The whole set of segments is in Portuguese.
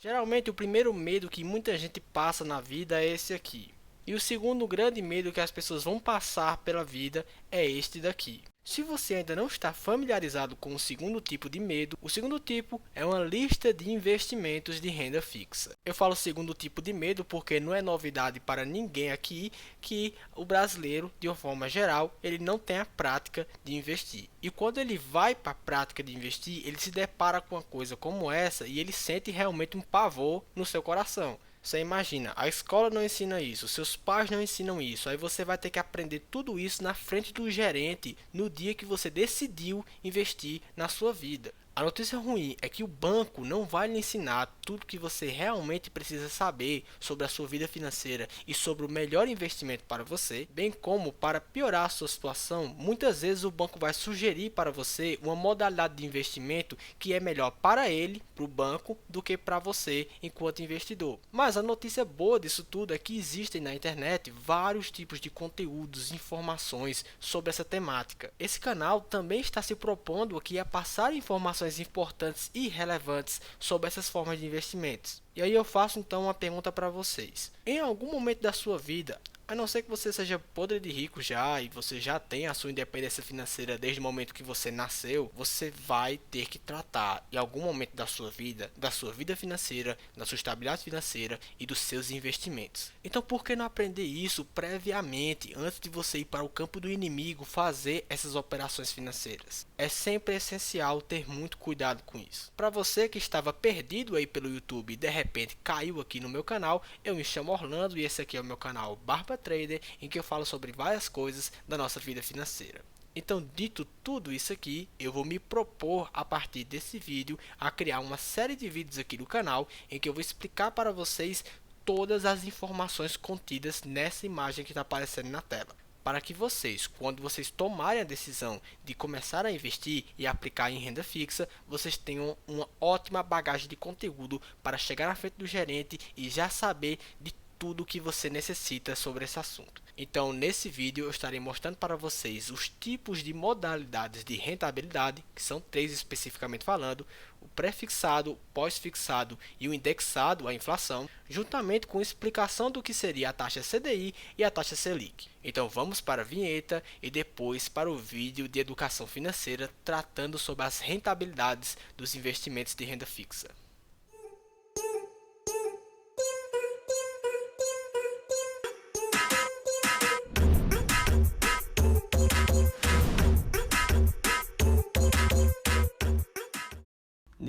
Geralmente o primeiro medo que muita gente passa na vida é esse aqui. E o segundo grande medo que as pessoas vão passar pela vida é este daqui. Se você ainda não está familiarizado com o segundo tipo de medo, o segundo tipo é uma lista de investimentos de renda fixa. Eu falo segundo tipo de medo porque não é novidade para ninguém aqui que o brasileiro, de uma forma geral, ele não tem a prática de investir. E quando ele vai para a prática de investir, ele se depara com uma coisa como essa e ele sente realmente um pavor no seu coração. Você imagina, a escola não ensina isso, seus pais não ensinam isso, aí você vai ter que aprender tudo isso na frente do gerente no dia que você decidiu investir na sua vida. A notícia ruim é que o banco não vai lhe ensinar tudo que você realmente precisa saber sobre a sua vida financeira e sobre o melhor investimento para você, bem como para piorar a sua situação, muitas vezes o banco vai sugerir para você uma modalidade de investimento que é melhor para ele, para o banco, do que para você enquanto investidor. Mas a notícia boa disso tudo é que existem na internet vários tipos de conteúdos e informações sobre essa temática. Esse canal também está se propondo aqui a passar informações importantes e relevantes sobre essas formas de investimentos. E aí eu faço então uma pergunta para vocês. Em algum momento da sua vida, a não ser que você seja podre de rico já e você já tem a sua independência financeira desde o momento que você nasceu, você vai ter que tratar em algum momento da sua vida financeira, da sua estabilidade financeira e dos seus investimentos. Então por que não aprender isso previamente, antes de você ir para o campo do inimigo fazer essas operações financeiras? É sempre essencial ter muito cuidado com isso. Para você que estava perdido aí pelo YouTube e de repente caiu aqui no meu canal, eu me chamo Orlando e esse aqui é o meu canal Barba Trader, em que eu falo sobre várias coisas da nossa vida financeira. Então, dito tudo isso aqui, eu vou me propor a partir desse vídeo a criar uma série de vídeos aqui no canal em que eu vou explicar para vocês todas as informações contidas nessa imagem que está aparecendo na tela, para que vocês, quando vocês tomarem a decisão de começar a investir e aplicar em renda fixa, vocês tenham uma ótima bagagem de conteúdo para chegar na frente do gerente e já saber de tudo o que você necessita sobre esse assunto. Então, nesse vídeo eu estarei mostrando para vocês os tipos de modalidades de rentabilidade, que são três especificamente falando: o pré-fixado, o pós-fixado e o indexado à inflação, juntamente com explicação do que seria a taxa CDI e a taxa Selic. Então vamos para a vinheta e depois para o vídeo de educação financeira tratando sobre as rentabilidades dos investimentos de renda fixa.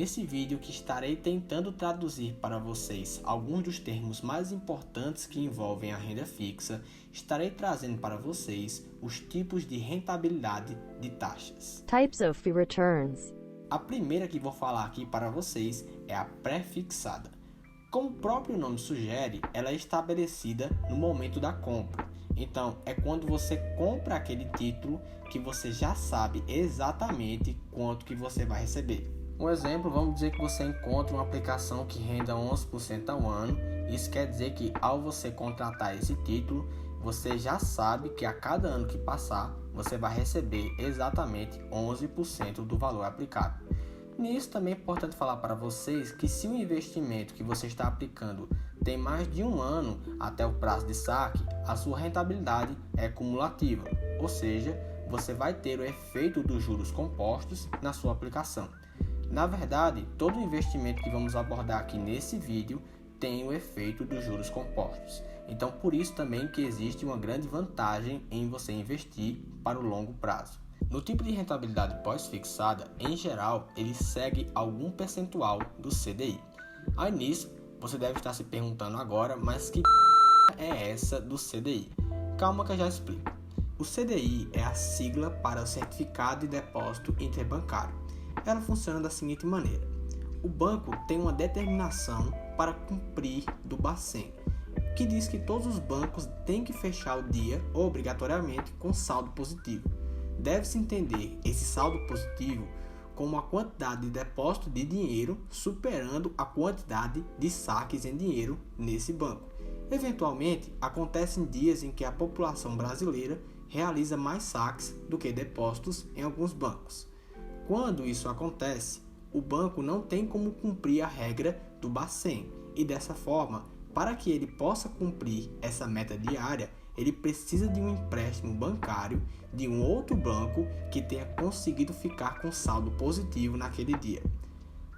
Nesse vídeo que estarei tentando traduzir para vocês alguns dos termos mais importantes que envolvem a renda fixa, estarei trazendo para vocês os tipos de rentabilidade de taxas. Types of fee returns. A primeira que vou falar aqui para vocês é a pré-fixada. Como o próprio nome sugere, ela é estabelecida no momento da compra. Então, é quando você compra aquele título que você já sabe exatamente quanto que você vai receber. Um exemplo, vamos dizer que você encontra uma aplicação que renda 11% ao ano. Isso quer dizer que ao você contratar esse título, você já sabe que a cada ano que passar, você vai receber exatamente 11% do valor aplicado. Nisso também é importante falar para vocês que se o investimento que você está aplicando tem mais de um ano até o prazo de saque, a sua rentabilidade é cumulativa, ou seja, você vai ter o efeito dos juros compostos na sua aplicação. Na verdade, todo investimento que vamos abordar aqui nesse vídeo tem o efeito dos juros compostos. Então, por isso também que existe uma grande vantagem em você investir para o longo prazo. No tipo de rentabilidade pós-fixada, em geral, ele segue algum percentual do CDI. Aí nisso, você deve estar se perguntando agora, mas que é essa do CDI? Calma que eu já explico. O CDI é a sigla para o Certificado de Depósito Interbancário. Ela funciona da seguinte maneira: o banco tem uma determinação para cumprir do Bacen, que diz que todos os bancos têm que fechar o dia obrigatoriamente com saldo positivo. Deve-se entender esse saldo positivo como a quantidade de depósito de dinheiro superando a quantidade de saques em dinheiro nesse banco. Eventualmente, acontecem dias em que a população brasileira realiza mais saques do que depósitos em alguns bancos. Quando isso acontece, o banco não tem como cumprir a regra do Bacen. E dessa forma, para que ele possa cumprir essa meta diária, ele precisa de um empréstimo bancário de um outro banco que tenha conseguido ficar com saldo positivo naquele dia.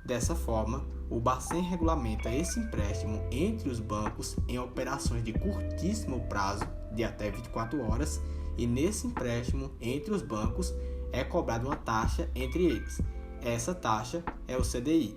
Dessa forma, o Bacen regulamenta esse empréstimo entre os bancos em operações de curtíssimo prazo, de até 24 horas, e nesse empréstimo entre os bancos é cobrada uma taxa entre eles. Essa taxa é o CDI,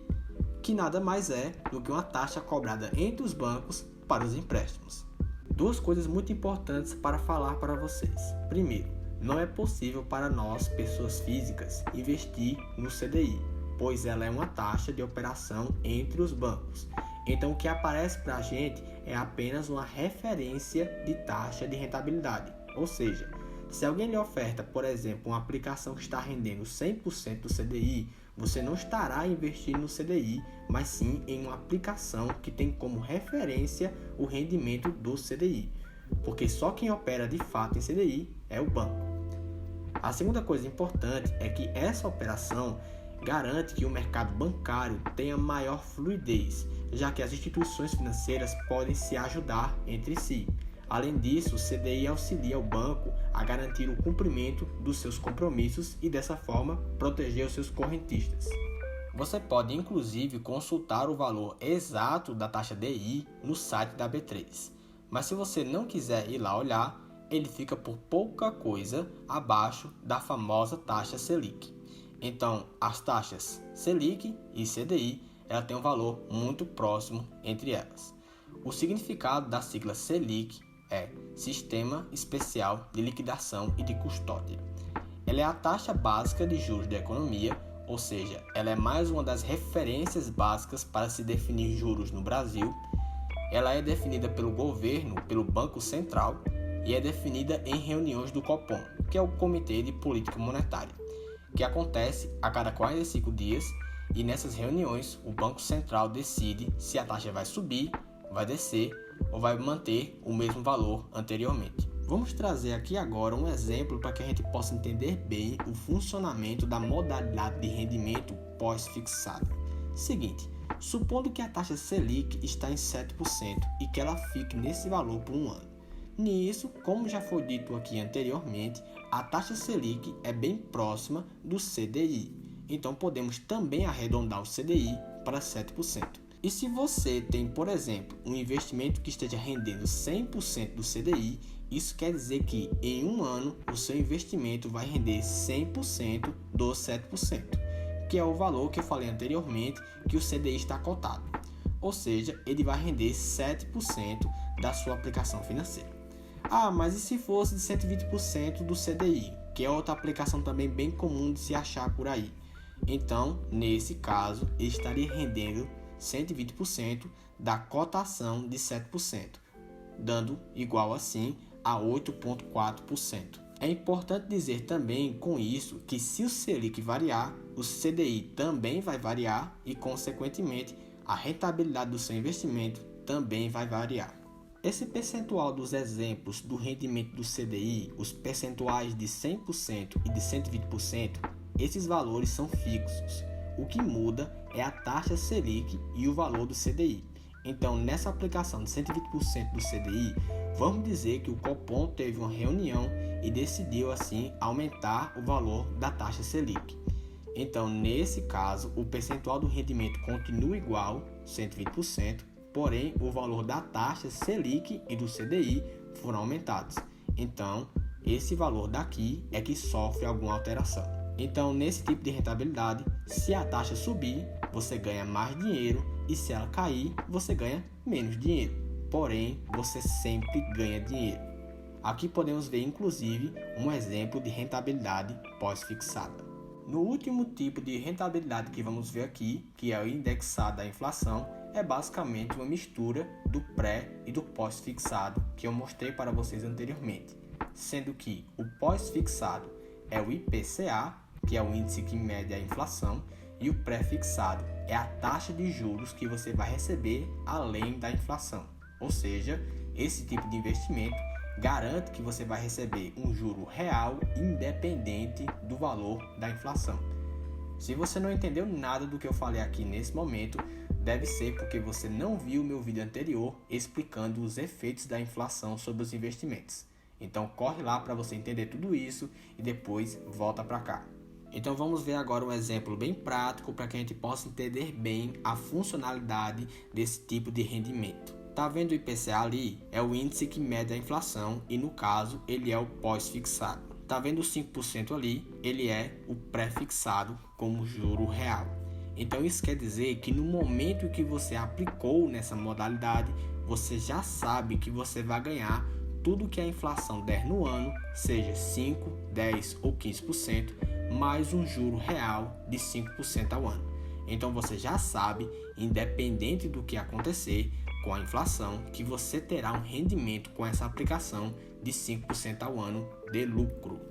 que nada mais é do que uma taxa cobrada entre os bancos para os empréstimos. Duas coisas muito importantes para falar para vocês. Primeiro, não é possível para nós, pessoas físicas, investir no CDI, pois ela é uma taxa de operação entre os bancos. Então o que aparece para a gente é apenas uma referência de taxa de rentabilidade. Ou seja, se alguém lhe oferta, por exemplo, uma aplicação que está rendendo 100% do CDI, você não estará investindo no CDI, mas sim em uma aplicação que tem como referência o rendimento do CDI, porque só quem opera de fato em CDI é o banco. A segunda coisa importante é que essa operação garante que o mercado bancário tenha maior fluidez, já que as instituições financeiras podem se ajudar entre si. Além disso, o CDI auxilia o banco a garantir o cumprimento dos seus compromissos e, dessa forma, proteger os seus correntistas. Você pode, inclusive, consultar o valor exato da taxa DI no site da B3. Mas se você não quiser ir lá olhar, ele fica por pouca coisa abaixo da famosa taxa Selic. Então, as taxas Selic e CDI ela tem um valor muito próximo entre elas. O significado da sigla Selic é Sistema Especial de Liquidação e de Custódia. Ela é a taxa básica de juros da economia, ou seja, ela é mais uma das referências básicas para se definir juros no Brasil. Ela é definida pelo governo, pelo Banco Central, e é definida em reuniões do Copom, que é o Comitê de Política Monetária, que acontece a cada 45 dias, e nessas reuniões o Banco Central decide se a taxa vai subir, vai descer ou vai manter o mesmo valor anteriormente. Vamos trazer aqui agora um exemplo para que a gente possa entender bem o funcionamento da modalidade de rendimento pós-fixado. Seguinte, supondo que a taxa Selic está em 7% e que ela fique nesse valor por um ano. Nisso, como já foi dito aqui anteriormente, a taxa Selic é bem próxima do CDI, então podemos também arredondar o CDI para 7%. E se você tem, por exemplo, um investimento que esteja rendendo 100% do CDI, isso quer dizer que em um ano o seu investimento vai render 100% dos 7%, que é o valor que eu falei anteriormente que o CDI está cotado. Ou seja, ele vai render 7% da sua aplicação financeira. Ah, mas e se fosse de 120% do CDI, que é outra aplicação também bem comum de se achar por aí? Então, nesse caso, ele estaria rendendo 120% da cotação de 7%, dando igual assim a 8,4%. É importante dizer também com isso que se o Selic variar, o CDI também vai variar e, consequentemente, a rentabilidade do seu investimento também vai variar. Esse percentual dos exemplos do rendimento do CDI, os percentuais de 100% e de 120%, esses valores são fixos. O que muda é a taxa Selic e o valor do CDI. Então, nessa aplicação de 120% do CDI, vamos dizer que o Copom teve uma reunião e decidiu, assim, aumentar o valor da taxa Selic. Então, nesse caso, o percentual do rendimento continua igual, 120%, porém, o valor da taxa Selic e do CDI foram aumentados. Então, esse valor daqui é que sofre alguma alteração. Então, nesse tipo de rentabilidade, se a taxa subir, você ganha mais dinheiro e se ela cair, você ganha menos dinheiro. Porém, você sempre ganha dinheiro. Aqui podemos ver, inclusive, um exemplo de rentabilidade pós-fixada. No último tipo de rentabilidade que vamos ver aqui, que é o indexado à inflação, é basicamente uma mistura do pré e do pós-fixado que eu mostrei para vocês anteriormente, sendo que o pós-fixado é o IPCA, que é o índice que mede a inflação, e o pré-fixado é a taxa de juros que você vai receber além da inflação. Ou seja, esse tipo de investimento garante que você vai receber um juro real independente do valor da inflação. Se você não entendeu nada do que eu falei aqui nesse momento, deve ser porque você não viu meu vídeo anterior explicando os efeitos da inflação sobre os investimentos. Então corre lá para você entender tudo isso e depois volta para cá. Então vamos ver agora um exemplo bem prático para que a gente possa entender bem a funcionalidade desse tipo de rendimento. Tá vendo o IPCA ali? É o índice que mede a inflação e no caso ele é o pós-fixado. Tá vendo os 5% ali? Ele é o pré-fixado como juro real. Então isso quer dizer que no momento que você aplicou nessa modalidade, você já sabe que você vai ganhar tudo que a inflação der no ano, seja 5, 10 ou 15%, mais um juro real de 5% ao ano. Então você já sabe, independente do que acontecer com a inflação, que você terá um rendimento com essa aplicação de 5% ao ano de lucro.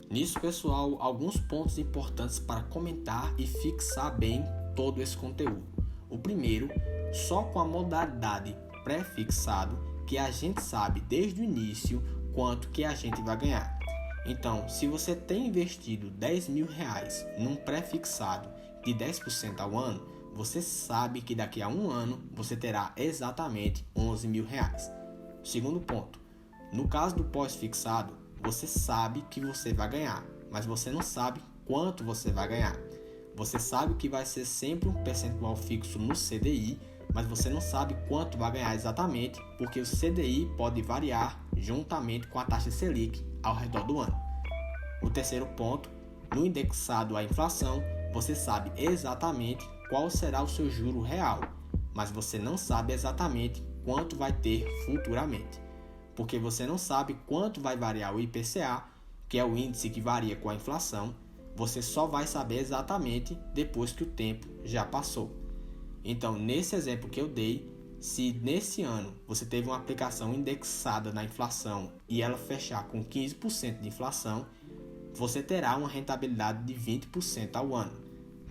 Nisso, pessoal, alguns pontos importantes para comentar e fixar bem todo esse conteúdo. O primeiro, só com a modalidade pré-fixado, que a gente sabe desde o início quanto que a gente vai ganhar. Então, se você tem investido R$10.000 num pré-fixado de 10% ao ano, você sabe que daqui a um ano você terá exatamente R$11.000. Segundo ponto, no caso do pós-fixado, você sabe que você vai ganhar, mas você não sabe quanto você vai ganhar. Você sabe que vai ser sempre um percentual fixo no CDI, mas você não sabe quanto vai ganhar exatamente, porque o CDI pode variar juntamente com a taxa Selic ao redor do ano. O terceiro ponto, no indexado à inflação, você sabe exatamente qual será o seu juro real, mas você não sabe exatamente quanto vai ter futuramente, porque você não sabe quanto vai variar o IPCA, que é o índice que varia com a inflação. Você só vai saber exatamente depois que o tempo já passou. Então, nesse exemplo que eu dei, se nesse ano você teve uma aplicação indexada na inflação e ela fechar com 15% de inflação, você terá uma rentabilidade de 20% ao ano,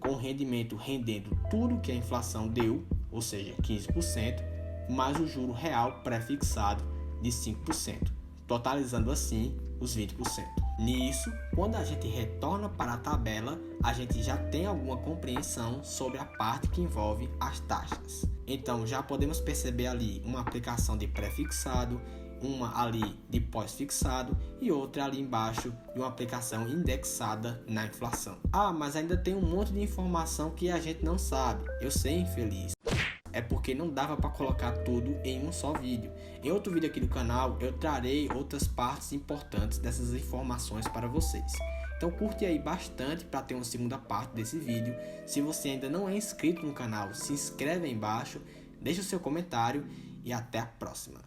com o rendimento rendendo tudo que a inflação deu, ou seja, 15%, mais o juro real pré-fixado de 5%, totalizando assim os 20%. Nisso, quando a gente retorna para a tabela, a gente já tem alguma compreensão sobre a parte que envolve as taxas. Então já podemos perceber ali uma aplicação de pré-fixado, uma ali de pós-fixado e outra ali embaixo de uma aplicação indexada na inflação. Ah, mas ainda tem um monte de informação que a gente não sabe. Eu sei, infeliz. É porque não dava para colocar tudo em um só vídeo. Em outro vídeo aqui do canal, eu trarei outras partes importantes dessas informações para vocês. Então curte aí bastante para ter uma segunda parte desse vídeo. Se você ainda não é inscrito no canal, se inscreve aí embaixo, deixa o seu comentário e até a próxima.